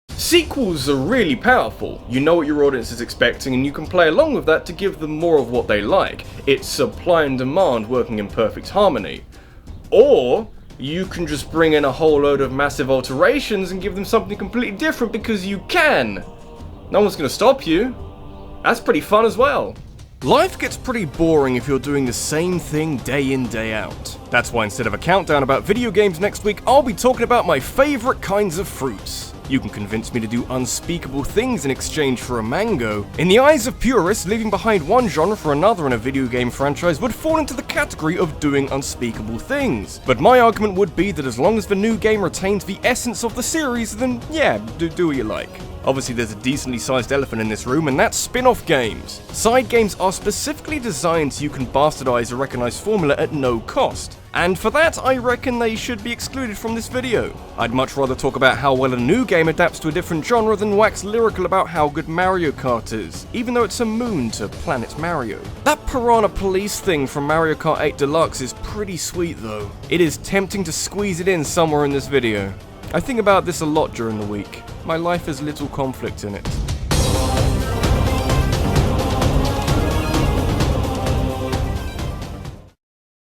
Sequels are really powerful. You know what your audience is expecting and you can play along with that to give them more of what they like. It's supply and demand working in perfect harmony. Or you can just bring in a whole load of massive alterations and give them something completely different because you can. No one's gonna stop you. That's pretty fun as well. Life gets pretty boring if you're doing the same thing day in, day out. That's why instead of a countdown about video games next week, I'll be talking about my favourite kinds of fruits. You can convince me to do unspeakable things in exchange for a mango. In the eyes of purists, leaving behind one genre for another in a video game franchise would fall into the category of doing unspeakable things. But my argument would be that as long as the new game retains the essence of the series, then yeah, do what you like. Obviously there's a decently sized elephant in this room, and that's spin-off games. Side games are specifically designed so you can bastardize a recognized formula at no cost. And for that, I reckon they should be excluded from this video. I'd much rather talk about how well a new game adapts to a different genre than wax lyrical about how good Mario Kart is, even though it's a moon to Planet Mario. That Piranha Police thing from Mario Kart 8 Deluxe is pretty sweet though. It is tempting to squeeze it in somewhere in this video. I think about this a lot during the week. My life has little conflict in it.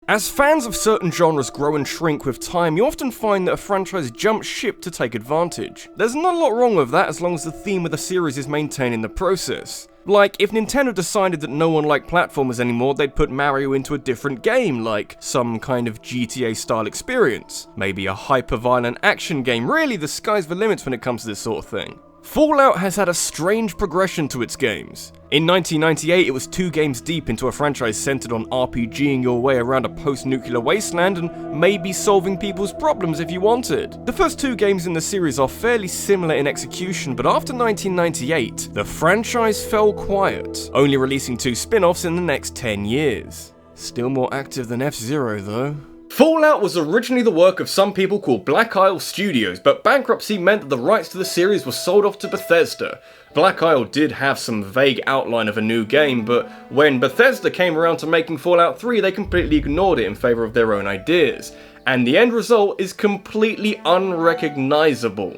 As fans of certain genres grow and shrink with time, you often find that a franchise jumps ship to take advantage. There's not a lot wrong with that as long as the theme of the series is maintained in the process. Like, if Nintendo decided that no one liked platformers anymore, they'd put Mario into a different game, like some kind of GTA-style experience. Maybe a hyper-violent action game. Really, the sky's the limit when it comes to this sort of thing. Fallout has had a strange progression to its games. In 1998, it was 2 games deep into a franchise centered on RPGing your way around a post-nuclear wasteland and maybe solving people's problems if you wanted. The first 2 games in the series are fairly similar in execution, but after 1998, the franchise fell quiet, only releasing 2 spin-offs in the next 10 years. Still more active than F-Zero though. Fallout was originally the work of some people called Black Isle Studios, but bankruptcy meant that the rights to the series were sold off to Bethesda. Black Isle did have some vague outline of a new game, but when Bethesda came around to making Fallout 3, they completely ignored it in favour of their own ideas. And the end result is completely unrecognizable.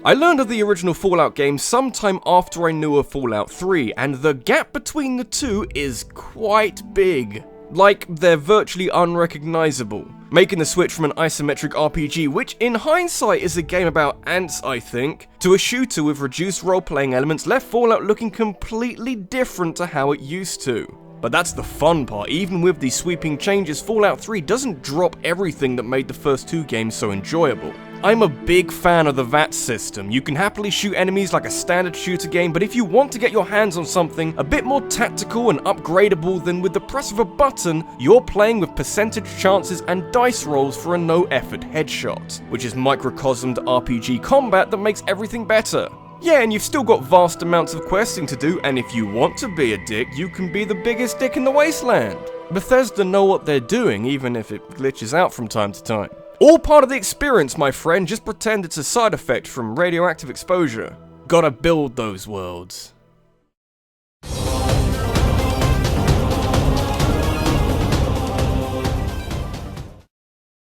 I learned of the original Fallout game sometime after I knew of Fallout 3, and the gap between the two is quite big. Like, they're virtually unrecognizable. Making the switch from an isometric RPG, which in hindsight is a game about ants I think, to a shooter with reduced role-playing elements left Fallout looking completely different to how it used to. But that's the fun part. Even with these sweeping changes, Fallout 3 doesn't drop everything that made the first 2 games so enjoyable. I'm a big fan of the VAT system. You can happily shoot enemies like a standard shooter game, but if you want to get your hands on something a bit more tactical and upgradable, then with the press of a button, you're playing with percentage chances and dice rolls for a no-effort headshot, which is microcosmed RPG combat that makes everything better. Yeah, and you've still got vast amounts of questing to do, and if you want to be a dick, you can be the biggest dick in the wasteland. Bethesda know what they're doing, even if it glitches out from time to time. All part of the experience, my friend, just pretend it's a side effect from radioactive exposure. Gotta build those worlds.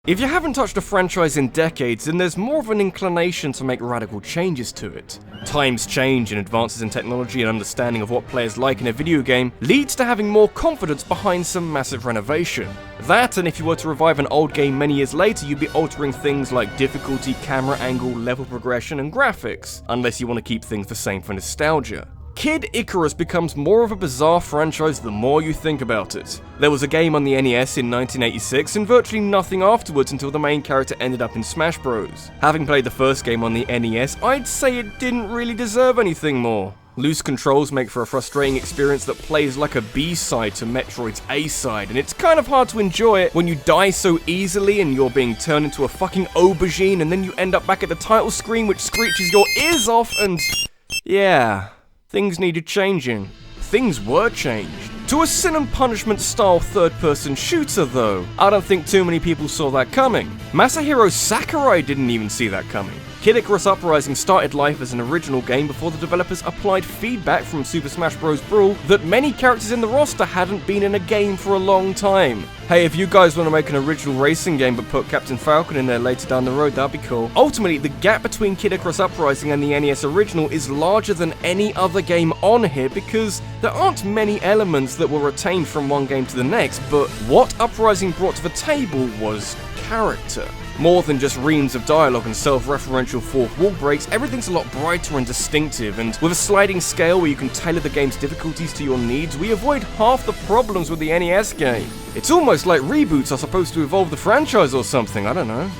If you haven't touched a franchise in decades, then there's more of an inclination to make radical changes to it. Times change and advances in technology and understanding of what players like in a video game leads to having more confidence behind some massive renovation. That, and if you were to revive an old game many years later, you'd be altering things like difficulty, camera angle, level progression, and graphics, unless you want to keep things the same for nostalgia. Kid Icarus becomes more of a bizarre franchise the more you think about it. There was a game on the NES in 1986 and virtually nothing afterwards until the main character ended up in Smash Bros. Having played the first game on the NES, I'd say it didn't really deserve anything more. Loose controls make for a frustrating experience that plays like a B-side to Metroid's A-side, and it's kind of hard to enjoy it when you die so easily and you're being turned into a fucking aubergine and then you end up back at the title screen which screeches your ears off and... yeah. Things needed changing. Things were changed. To a Sin and Punishment style third-person shooter though. I don't think too many people saw that coming. Masahiro Sakurai didn't even see that coming. Kid Icarus Uprising started life as an original game before the developers applied feedback from Super Smash Bros. Brawl that many characters in the roster hadn't been in a game for a long time. Hey, if you guys want to make an original racing game but put Captain Falcon in there later down the road, that'd be cool. Ultimately, the gap between Kid Icarus Uprising and the NES original is larger than any other game on here because there aren't many elements that were retained from one game to the next, but what Uprising brought to the table was character. More than just reams of dialogue and self-referential fourth wall breaks, everything's a lot brighter and distinctive, and with a sliding scale where you can tailor the game's difficulties to your needs, we avoid half the problems with the NES game. It's almost like reboots are supposed to evolve the franchise or something, I don't know.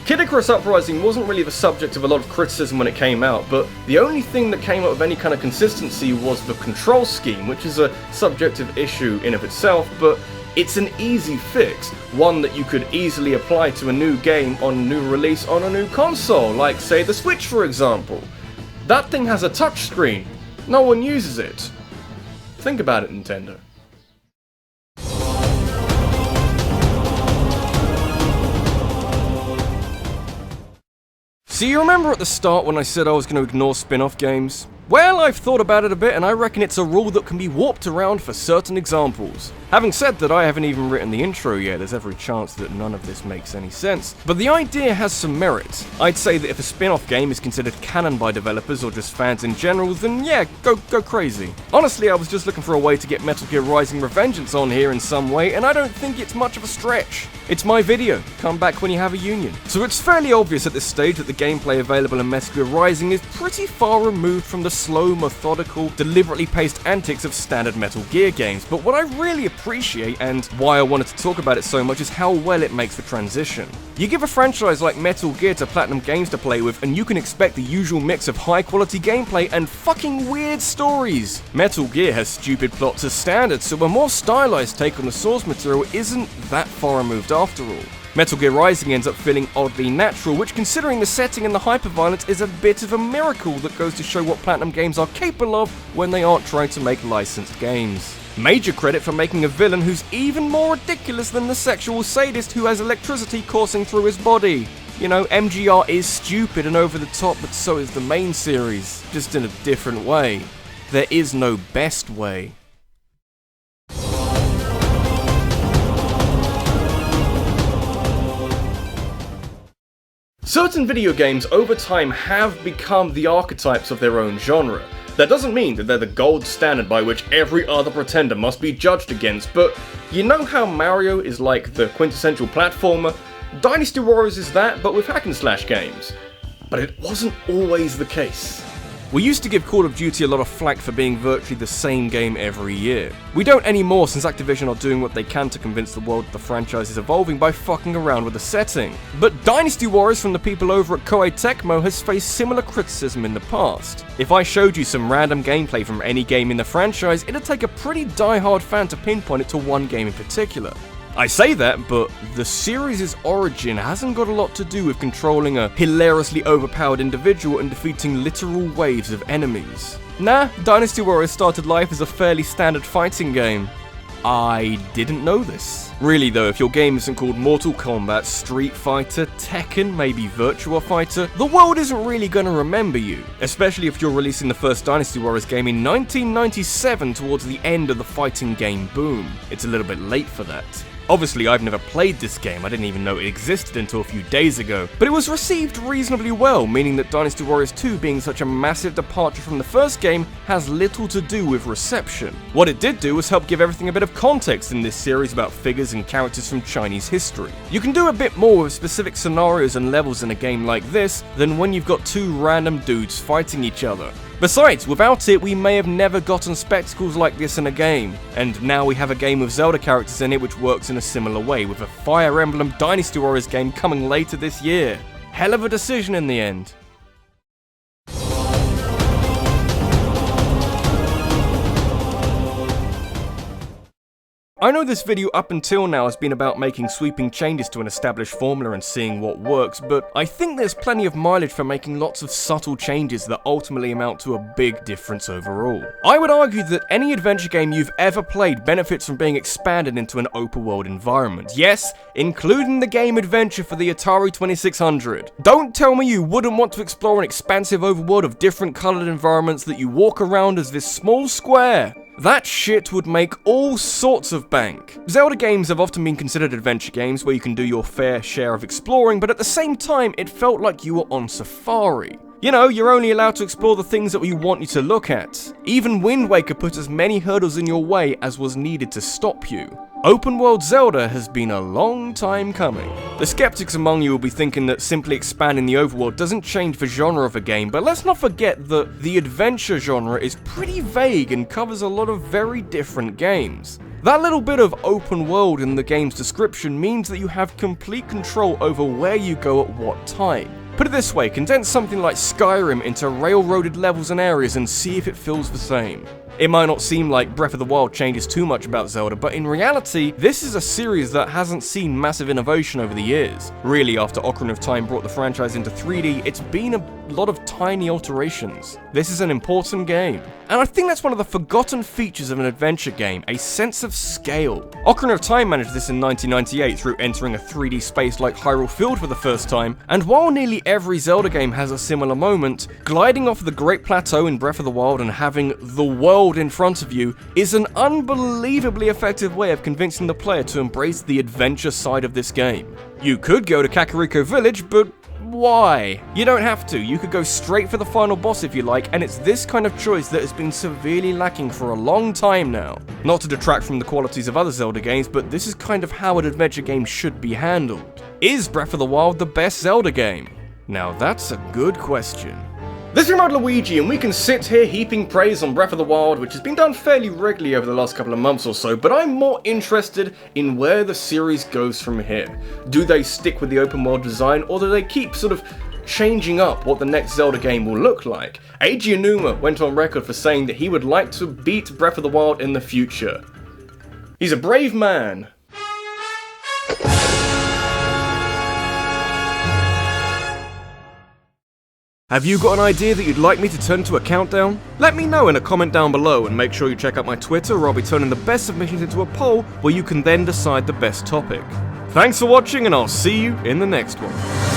Kid Icarus Uprising wasn't really the subject of a lot of criticism when it came out, but the only thing that came up with any kind of consistency was the control scheme, which is a subjective issue in of itself, but it's an easy fix, one that you could easily apply to a new game on a new release on a new console, like say the Switch for example. That thing has a touchscreen, no one uses it. Think about it, Nintendo. So you remember at the start when I said I was going to ignore spin-off games? Well, I've thought about it a bit and I reckon it's a rule that can be warped around for certain examples. Having said that, I haven't even written the intro yet, there's every chance that none of this makes any sense, but the idea has some merit. I'd say that if a spin-off game is considered canon by developers or just fans in general, then yeah, go crazy. Honestly, I was just looking for a way to get Metal Gear Rising Revengeance on here in some way, and I don't think it's much of a stretch. It's my video, come back when you have a union. So it's fairly obvious at this stage that the gameplay available in Metal Gear Rising is pretty far removed from the slow, methodical, deliberately paced antics of standard Metal Gear games, but what I really appreciate, and why I wanted to talk about it so much, is how well it makes the transition. You give a franchise like Metal Gear to Platinum Games to play with, and you can expect the usual mix of high-quality gameplay and fucking weird stories. Metal Gear has stupid plots as standard, so a more stylized take on the source material isn't that far removed after all. Metal Gear Rising ends up feeling oddly natural, which considering the setting and the hyperviolence is a bit of a miracle that goes to show what Platinum Games are capable of when they aren't trying to make licensed games. Major credit for making a villain who's even more ridiculous than the sexual sadist who has electricity coursing through his body. You know, MGR is stupid and over the top, but so is the main series, just in a different way. There is no best way. Certain video games over time have become the archetypes of their own genre. That doesn't mean that they're the gold standard by which every other pretender must be judged against, but you know how Mario is like the quintessential platformer? Dynasty Warriors is that, but with hack and slash games. But it wasn't always the case. We used to give Call of Duty a lot of flack for being virtually the same game every year. We don't anymore since Activision are doing what they can to convince the world that the franchise is evolving by fucking around with the setting. But Dynasty Warriors from the people over at Koei Tecmo has faced similar criticism in the past. If I showed you some random gameplay from any game in the franchise, it'd take a pretty die-hard fan to pinpoint it to one game in particular. I say that, but the series' origin hasn't got a lot to do with controlling a hilariously overpowered individual and defeating literal waves of enemies. Nah, Dynasty Warriors started life as a fairly standard fighting game. I didn't know this. Really though, if your game isn't called Mortal Kombat, Street Fighter, Tekken, maybe Virtua Fighter, the world isn't really gonna remember you. Especially if you're releasing the first Dynasty Warriors game in 1997 towards the end of the fighting game boom. It's a little bit late for that. Obviously, I've never played this game, I didn't even know it existed until a few days ago, but it was received reasonably well, meaning that Dynasty Warriors 2 being such a massive departure from the first game has little to do with reception. What it did do was help give everything a bit of context in this series about figures and characters from Chinese history. You can do a bit more with specific scenarios and levels in a game like this than when you've got two random dudes fighting each other. Besides, without it, we may have never gotten spectacles like this in a game, and now we have a game with Zelda characters in it which works in a similar way, with a Fire Emblem Dynasty Warriors game coming later this year. Hell of a decision in the end. I know this video up until now has been about making sweeping changes to an established formula and seeing what works, but I think there's plenty of mileage for making lots of subtle changes that ultimately amount to a big difference overall. I would argue that any adventure game you've ever played benefits from being expanded into an open world environment. Yes, including the game Adventure for the Atari 2600. Don't tell me you wouldn't want to explore an expansive overworld of different coloured environments that you walk around as this small square. That shit would make all sorts of bank. Zelda games have often been considered adventure games where you can do your fair share of exploring, but at the same time, it felt like you were on safari. You know, you're only allowed to explore the things that we want you to look at. Even Wind Waker put as many hurdles in your way as was needed to stop you. Open world Zelda has been a long time coming. The skeptics among you will be thinking that simply expanding the overworld doesn't change the genre of a game, but let's not forget that the adventure genre is pretty vague and covers a lot of very different games. That little bit of open world in the game's description means that you have complete control over where you go at what time. Put it this way, condense something like Skyrim into railroaded levels and areas and see if it feels the same. It might not seem like Breath of the Wild changes too much about Zelda, but in reality, this is a series that hasn't seen massive innovation over the years. Really, after Ocarina of Time brought the franchise into 3D, it's been a lot of tiny alterations. This is an important game. And I think that's one of the forgotten features of an adventure game, a sense of scale. Ocarina of Time managed this in 1998 through entering a 3D space like Hyrule Field for the first time, and while nearly every Zelda game has a similar moment, gliding off the Great Plateau in Breath of the Wild and having the world in front of you is an unbelievably effective way of convincing the player to embrace the adventure side of this game. You could go to Kakariko Village, but why? You don't have to. You could go straight for the final boss if you like, and it's this kind of choice that has been severely lacking for a long time now. Not to detract from the qualities of other Zelda games, but this is kind of how an adventure game should be handled. Is Breath of the Wild the best Zelda game? Now that's a good question. This is RabbidLuigi, and we can sit here heaping praise on Breath of the Wild, which has been done fairly regularly over the last couple of months or so, but I'm more interested in where the series goes from here. Do they stick with the open world design, or do they keep sort of changing up what the next Zelda game will look like? Eiji Aonuma went on record for saying that he would like to beat Breath of the Wild in the future. He's a brave man. Have you got an idea that you'd like me to turn into a countdown? Let me know in a comment down below, and make sure you check out my Twitter where I'll be turning the best submissions into a poll where you can then decide the best topic. Thanks for watching, and I'll see you in the next one.